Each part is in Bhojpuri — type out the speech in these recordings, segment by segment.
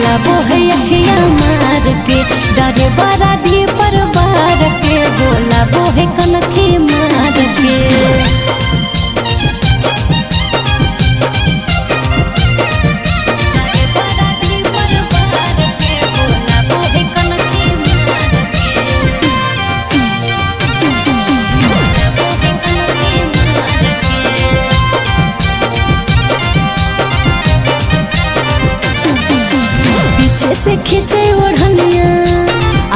बोला बोहे अखिया मार के डरे बड़ा दी पर बार के बोला बोहे कनखी मार के पीछे से खींचे ओढ़निया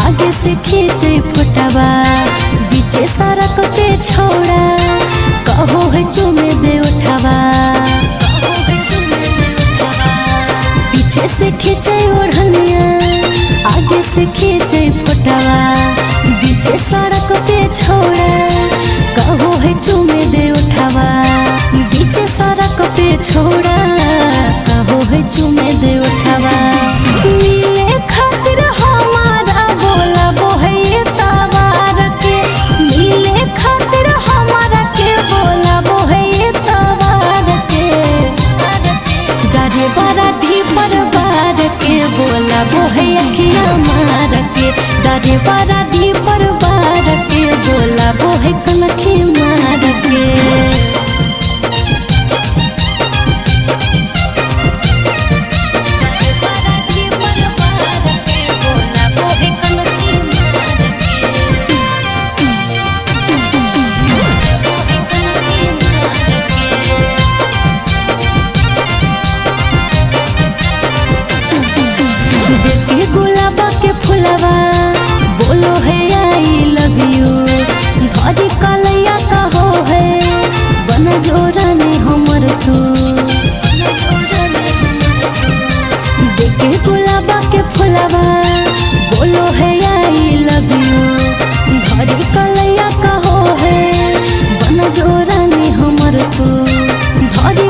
आगे से खींचे फुटवा बीचे सड़क पे छोड़ा कहो है चुमे दे उठवा पीछे से खींचे ओढ़निया आगे से खींचे फुटवा बीचे सड़क पे छोड़ा कहो है चुमे दे उठवा बीचे सड़क पे छोड़ा कहो है चुमे दे उठवा मिले खातिर हमारा बोला बोहे तवार के मिले खातिर हमारा के बोला बोहे तवार के डरे बड़ा दी पर बार के बोला बोहे अखिया मार के डरे बड़ा दी पर बार के बोला बोहे कनखी मार के देखे गुलाबा के फुलवा बोलो है आई लव यू धरी कलैया कहो है बन जोरा ने हमर तू देखे गुलाबा के फुलवा बोलो है आई लव यू धरी कलैया कहो है बन जोरा ने हमर तू धरी